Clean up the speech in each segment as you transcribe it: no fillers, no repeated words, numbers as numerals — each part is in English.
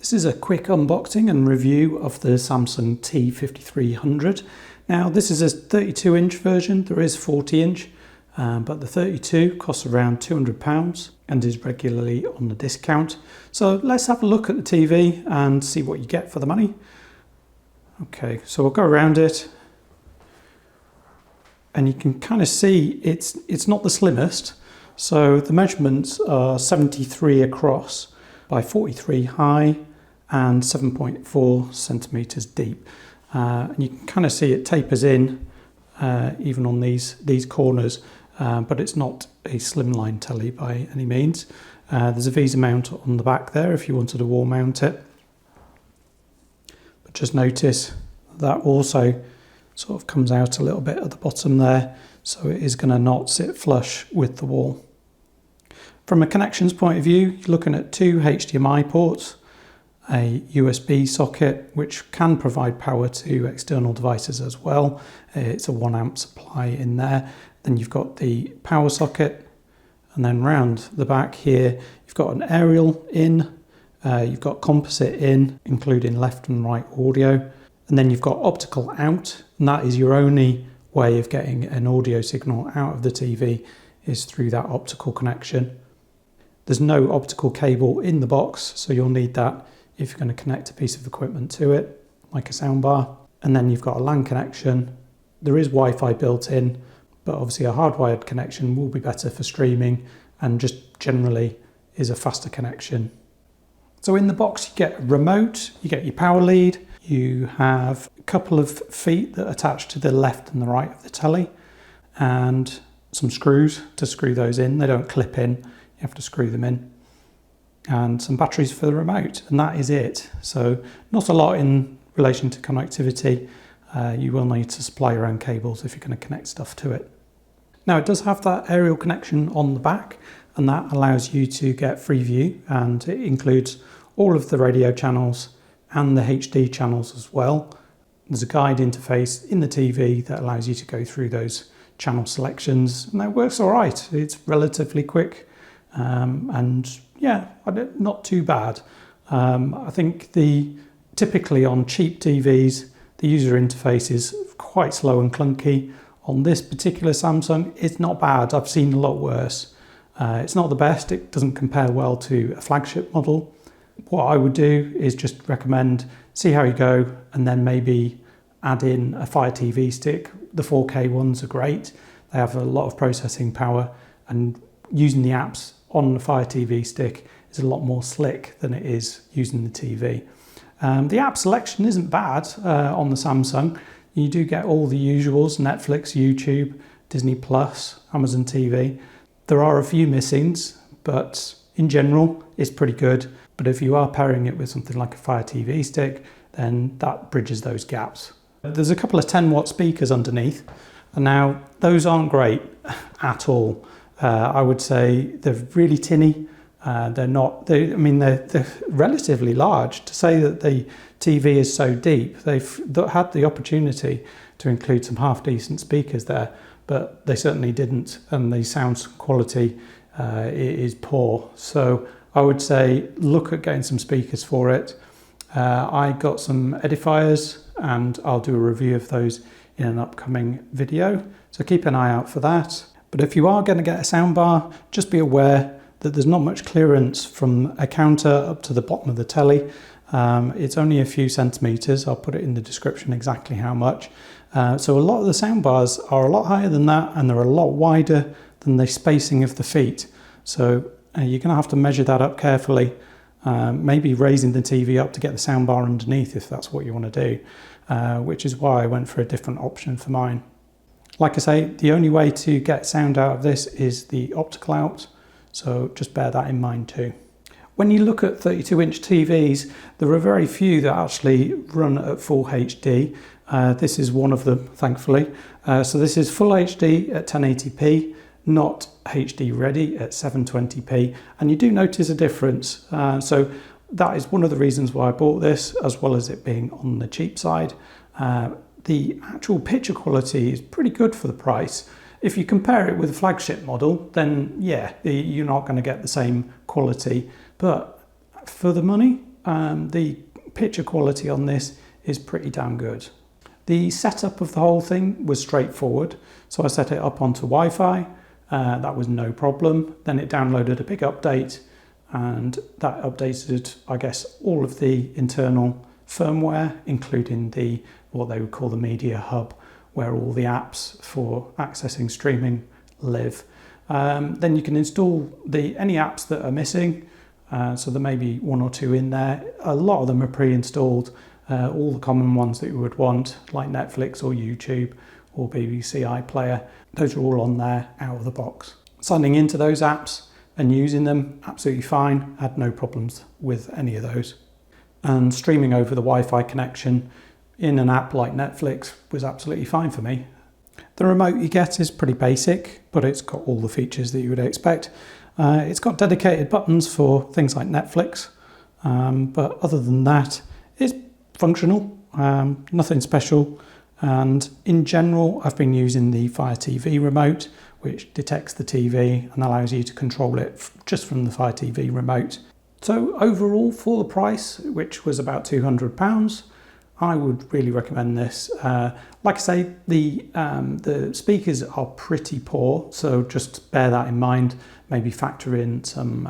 This is a quick unboxing and review of the Samsung T5300. Now this is a 32-inch version, there is 40-inch, but the 32 costs around £200 and is regularly on the discount. So let's have a look at the TV and see what you get for the money. Okay, so we'll go around it and you can kind of see it's not the slimmest. So the measurements are 73 across by 43 high and 7.4 centimeters deep. And you can kind of see it tapers in even on these corners, but it's not a slimline telly by any means. There's a Visa mount on the back there if you wanted to wall mount it. But just notice that also sort of comes out a little bit at the bottom there, so it is going to not sit flush with the wall. From a connections point of view, you're looking at two HDMI ports, a USB socket which can provide power to external devices as well. It's a 1 amp supply in there. Then you've got the power socket, and then round the back here you've got an aerial in, you've got composite in including left and right audio, and then you've got optical out, and that is your only way of getting an audio signal out of the TV is through that optical connection. There's no optical cable in the box, so you'll need that if you're going to connect a piece of equipment to it, like a soundbar. And then you've got a LAN connection. There is Wi-Fi built in, but obviously a hardwired connection will be better for streaming and just generally is a faster connection. So in the box you get a remote, you get your power lead, you have a couple of feet that attach to the left and the right of the telly, and some screws to screw those in. They don't clip in, you have to screw them in. And some batteries for the remote, and that is it. So not a lot in relation to connectivity. You will need to supply your own cables if you're going to connect stuff to it. Now it does have that aerial connection on the back, and that allows you to get free view, and it includes all of the radio channels and the HD channels as well. There's a guide interface in the TV that allows you to go through those channel selections, and that works all right. It's relatively quick, and yeah, not too bad. I think typically on cheap TVs, the user interface is quite slow and clunky. On this particular Samsung, it's not bad. I've seen a lot worse. It's not the best. It doesn't compare well to a flagship model. What I would do is just recommend, see how you go, and then maybe add in a Fire TV stick. The 4K ones are great. They have a lot of processing power, and using the apps on the Fire TV stick is a lot more slick than it is using the TV. The app selection isn't bad on the Samsung. You do get all the usuals: Netflix, YouTube, Disney+, Amazon TV. There are a few missings, but in general it's pretty good. But if you are pairing it with something like a Fire TV stick, then that bridges those gaps. There's a couple of 10-watt speakers underneath, and now those aren't great at all. I would say they're really tinny. They're relatively large. To say that the TV is so deep, they've had the opportunity to include some half-decent speakers there, but they certainly didn't, and the sound quality is poor. So I would say look at getting some speakers for it. I got some edifiers, and I'll do a review of those in an upcoming video, so keep an eye out for that. But if you are going to get a soundbar, just be aware that there's not much clearance from a counter up to the bottom of the telly. It's only a few centimeters. I'll put it in the description exactly how much. So a lot of the soundbars are a lot higher than that, and they're a lot wider than the spacing of the feet. So you're going to have to measure that up carefully. Maybe raising the TV up to get the soundbar underneath if that's what you want to do, which is why I went for a different option for mine. Like I say, the only way to get sound out of this is the optical out, so just bear that in mind too. When you look at 32-inch TVs, there are very few that actually run at full HD. This is one of them, thankfully. So this is full HD at 1080p, not HD ready at 720p, and you do notice a difference. So that is one of the reasons why I bought this, as well as it being on the cheap side. The actual picture quality is pretty good for the price. If you compare it with a flagship model, then yeah, you're not going to get the same quality. But for the money, the picture quality on this is pretty damn good. The setup of the whole thing was straightforward. So I set it up onto Wi-Fi, that was no problem. Then it downloaded a big update, and that updated, I guess, all of the internal firmware, including what they would call the media hub, where all the apps for accessing streaming live. Then you can install any apps that are missing. So there may be one or two in there. A lot of them are pre-installed. All the common ones that you would want, like Netflix or YouTube or BBC iPlayer, those are all on there out of the box. Signing into those apps and using them, absolutely fine. Had no problems with any of those. And streaming over the Wi-Fi connection in an app like Netflix was absolutely fine for me. The remote you get is pretty basic, but it's got all the features that you would expect. It's got dedicated buttons for things like Netflix, but other than that, it's functional, nothing special. And in general, I've been using the Fire TV remote, which detects the TV and allows you to control it just from the Fire TV remote. So overall, for the price, which was about £200, I would really recommend this. Like I say, the speakers are pretty poor, so just bear that in mind. Maybe factor in some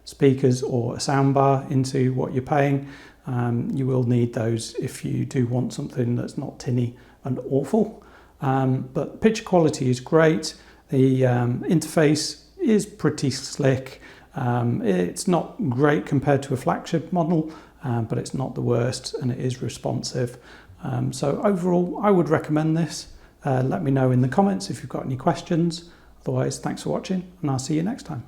speakers or a soundbar into what you're paying. You will need those if you do want something that's not tinny and awful. But picture quality is great. The interface is pretty slick. It's not great compared to a flagship model, but it's not the worst, and it is responsive. So overall, I would recommend this. Let me know in the comments if you've got any questions. Otherwise, thanks for watching, and I'll see you next time.